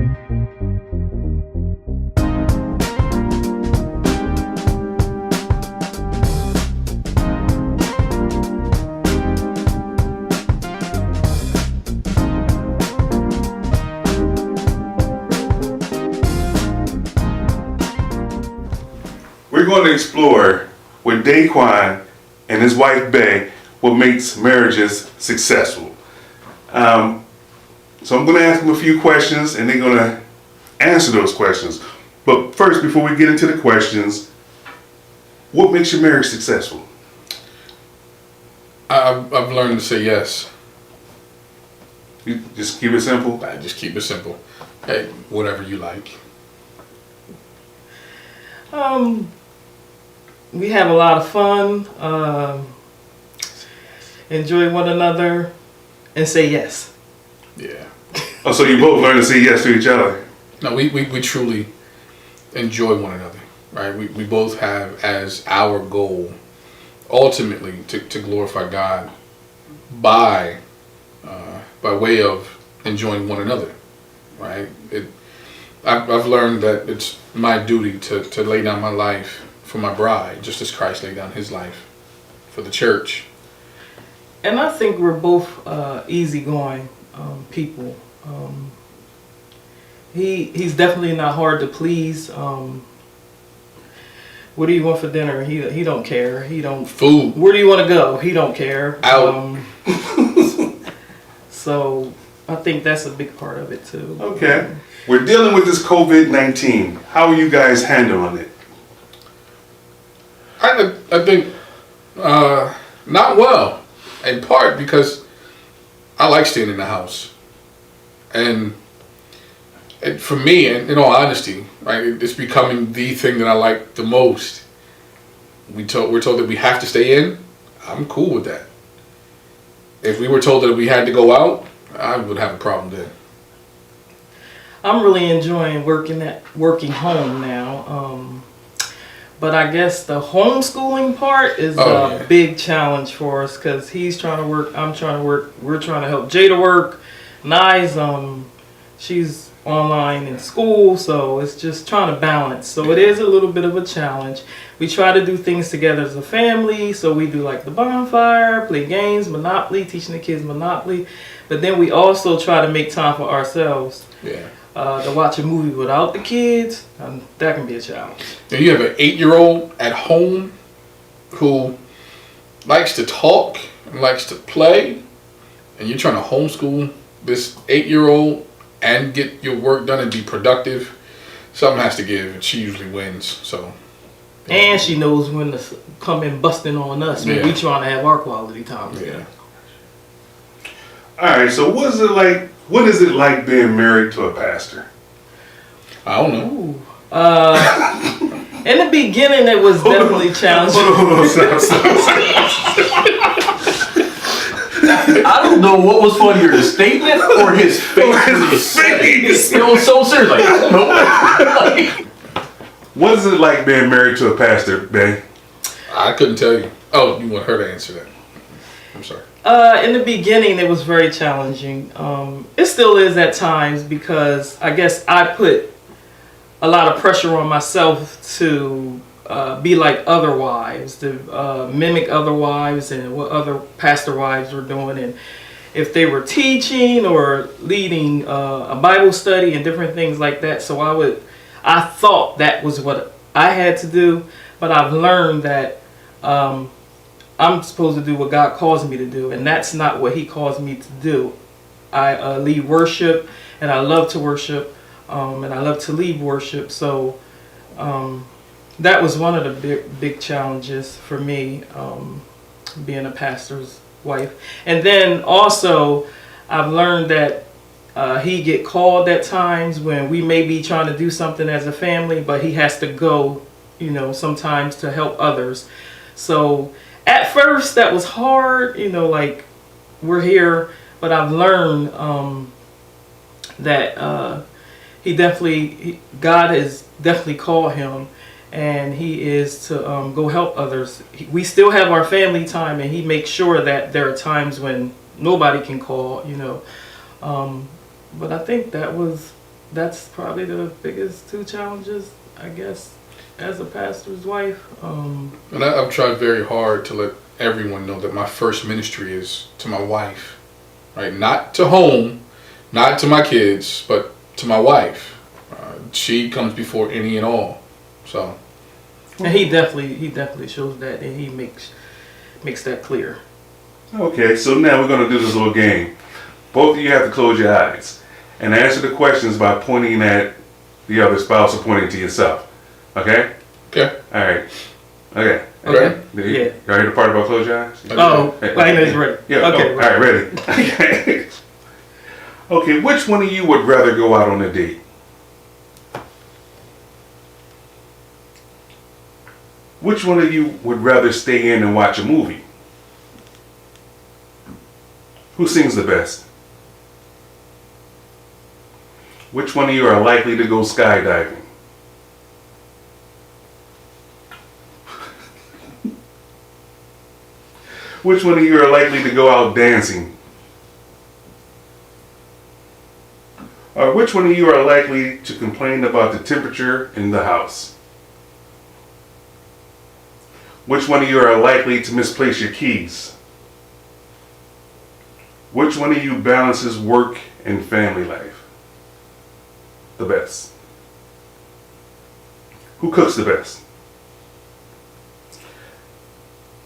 We're going to explore with Daquan and his wife Bay what makes marriages successful. So I'm going to ask them a few questions and they're going to answer those questions. But first, before we get into the questions, what makes your marriage successful? I've learned to say yes. You just keep it simple? I just keep it simple. Hey, whatever you like. We have a lot of fun, enjoy one another, and say yes. Yeah. Oh, so you both learn to say yes to each other? No, we truly enjoy one another, right? We both have as our goal, ultimately, to glorify God by way of enjoying one another, right? I've learned that it's my duty to lay down my life for my bride, just as Christ laid down his life for the church. And I think we're both easygoing people. He's definitely not hard to please. What do you want for dinner? He don't care. He don't. Food. Where do you want to go? He don't care. Out. So I think that's a big part of it too. Okay. We're dealing with this COVID-19. How are you guys handling it? I think not well, in part because I like staying in the house, and for me, and in all honesty, right, it's becoming the thing that I like the most. We're told that we have to stay in. I'm cool with that. If we were told that we had to go out, I would have a problem then. I'm really enjoying working home now. But I guess the homeschooling part is a big challenge for us because he's trying to work, I'm trying to work, we're trying to help Jada work. Nye's, she's online in school, so it's just trying to balance. So it is a little bit of a challenge. We try to do things together as a family, so we do like the bonfire, play games, Monopoly, teaching the kids Monopoly. But then we also try to make time for ourselves. Yeah. To watch a movie without the kids, that can be a challenge. And you have an 8-year-old at home who likes to talk and likes to play, and you're trying to homeschool this 8-year-old and get your work done and be productive. Something has to give, and she usually wins. So. And she knows when to come in busting on us when we trying to have our quality time together. All right. So what is it like being married to a pastor? I don't know. In the beginning, it was definitely challenging. I don't know what was funnier, the statement or his face. It was so serious. Like, I don't know. What is it like being married to a pastor, Bay? I couldn't tell you. Oh, you want her to answer that? I'm sorry. In the beginning, it was very challenging. It still is at times because I guess I put a lot of pressure on myself to be like other wives, to mimic other wives and what other pastor wives were doing. And if they were teaching or leading a Bible study and different things like that. So I thought that was what I had to do, but I've learned that I'm supposed to do what God calls me to do, and that's not what he calls me to do. I lead worship, and I love to worship, and I love to lead worship. So that was one of the big challenges for me, being a pastor's wife. And then also, I've learned that he get called at times when we may be trying to do something as a family, but he has to go, sometimes to help others. So at first that was hard, like we're here, but I've learned that God has definitely called him, and he is to go help others. We still have our family time, and he makes sure that there are times when nobody can call, But I think that was that's probably the biggest two challenges, I guess, as a pastor's wife. And I've tried very hard to let everyone know that my first ministry is to my wife, right? Not to home, not to my kids, but to my wife. She comes before any and all. So, And he definitely shows that, and he makes that clear. Okay, so now we're going to do this little game. Both of you have to close your eyes and answer the questions by pointing at the other spouse or pointing to yourself. Okay? okay. All right. Okay. Okay. You heard the part about close your eyes? Oh, I know he's ready. Yeah. Okay. Oh, all right, ready. Okay. Okay, which one of you would rather go out on a date? Which one of you would rather stay in and watch a movie? Who sings the best? Which one of you are likely to go skydiving? Which one of you are likely to go out dancing? Or which one of you are likely to complain about the temperature in the house? Which one of you are likely to misplace your keys? Which one of you balances work and family life the best? Who cooks the best?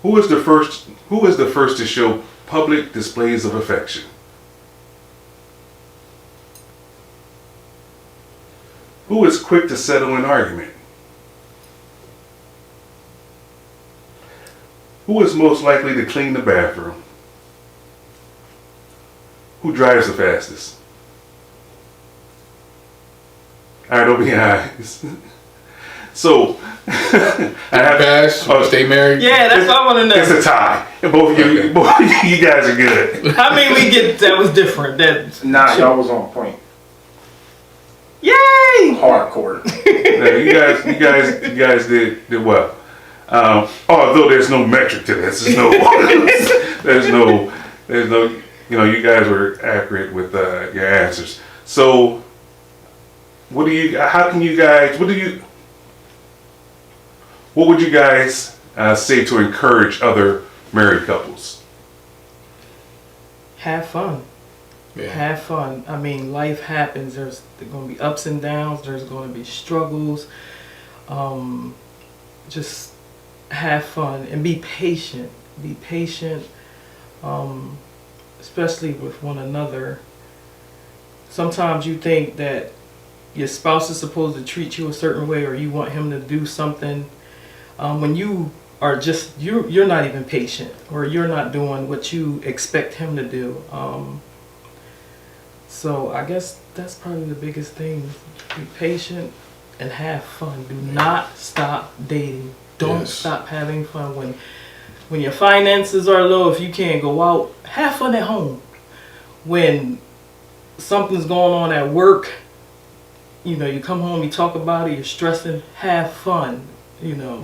Who is the first to show public displays of affection? Who is quick to settle an argument? Who is most likely to clean the bathroom? Who drives the fastest? All right, open your eyes. So, Stay married. Yeah, that's what I want to know. It's a tie. And both of you guys are good. How many we get that was different? Nah, y'all was on point. Yay! Hardcore. Yeah, you guys did well. Although there's no metric to this, there's no, you guys were accurate with your answers. So, what would you guys say to encourage other married couples? Have fun. Yeah. Have fun. I mean, life happens. There's going to be ups and downs. There's going to be struggles. Just have fun and be patient. Be patient, especially with one another. Sometimes you think that your spouse is supposed to treat you a certain way, or you want him to do something. When you are you're not even patient, or you're not doing what you expect him to do. So I guess that's probably the biggest thing. Be patient and have fun. Do not stop dating. Don't stop having fun. When your finances are low, if you can't go out, have fun at home. When something's going on at work, you come home, you talk about it, you're stressing, have fun.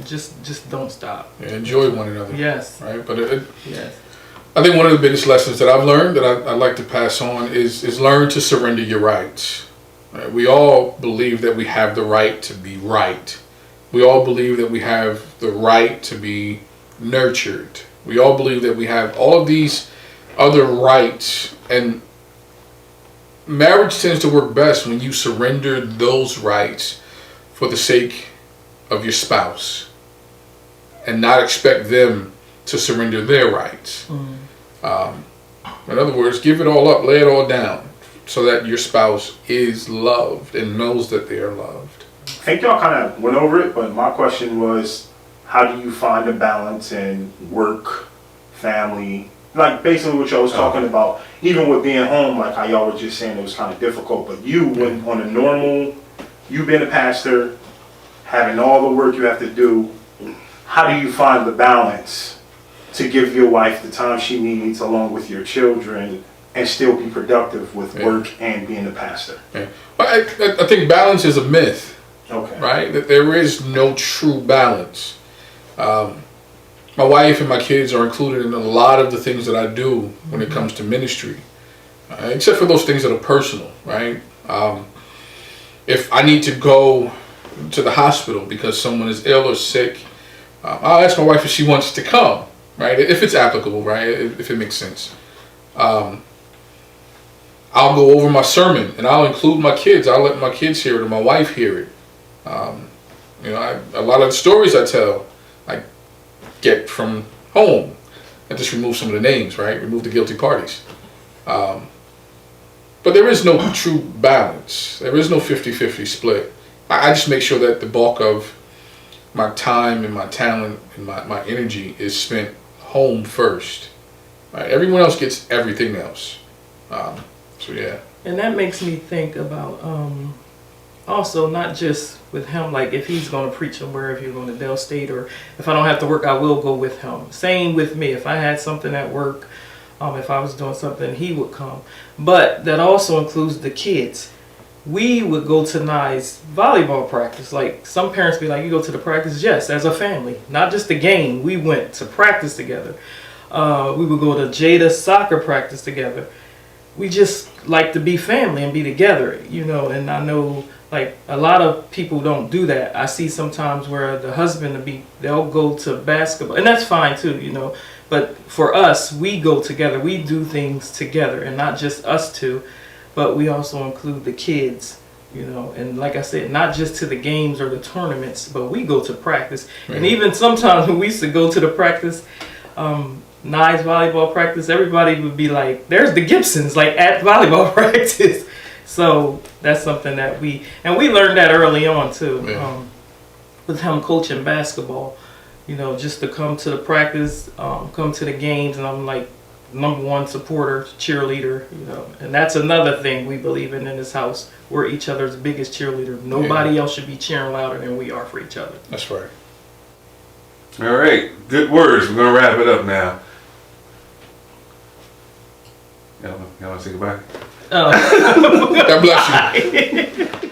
Just don't stop. Yeah, enjoy one another. Yes. Right? But Yes. I think one of the biggest lessons that I've learned that I'd like to pass on is learn to surrender your rights. Right? We all believe that we have the right to be right. We all believe that we have the right to be nurtured. We all believe that we have all of these other rights, and marriage tends to work best when you surrender those rights for the sake of your spouse and not expect them to surrender their rights. In other words, give it all up, lay it all down, so that your spouse is loved and knows that they are loved. I think y'all kind of went over it, but my question was, how do you find a balance in work, family, like basically what y'all was talking about, even with being home, like how y'all were just saying it was kind of difficult, but when on a normal, you being a pastor, having all the work you have to do, how do you find the balance to give your wife the time she needs along with your children and still be productive with work and being a pastor? Yeah. I think balance is a myth. Okay. Right? That there is no true balance. My wife and my kids are included in a lot of the things that I do when it comes to ministry, except for those things that are personal, right? if I need to go to the hospital because someone is ill or sick, I'll ask my wife if she wants to come, right? If it's applicable, right? If it makes sense. I'll go over my sermon and I'll include my kids. I'll let my kids hear it or my wife hear it. A lot of the stories I tell, I get from home. I just remove some of the names, right? Remove the guilty parties. But there is no true balance. There is no 50-50 split. I just make sure that the bulk of my time and my talent and my energy is spent home first. Right? Everyone else gets everything else. So yeah. And that makes me think about also not just with him, like if he's going to preach somewhere, if you're going to Dell State, or if I don't have to work, I will go with him. Same with me. If I had something at work, if I was doing something, he would come. But that also includes the kids. We would go to Nye's volleyball practice. Like some parents be like, you go to the practice? Yes, as a family, not just the game. We went to practice together. We would go to Jada's soccer practice together. We just like to be family and be together, and I know like a lot of people don't do that. I see sometimes where the husband they'll go to basketball, and that's fine too, but for us, we go together, we do things together, and not just us two, but we also include the kids, and like I said, not just to the games or the tournaments, but we go to practice. Mm-hmm. And even sometimes when we used to go to the practice, Nye's volleyball practice, everybody would be like, there's the Gibsons, like at volleyball practice. So that's something that we learned that early on too. Yeah. With him coaching basketball, just to come to the practice, come to the games, and I'm like #1 supporter, cheerleader, and that's another thing we believe in this house. We're each other's biggest cheerleader. Nobody else should be cheering louder than we are for each other. That's right. All right, good words. We're gonna wrap it up now. Y'all want to say goodbye? Oh. God bless you.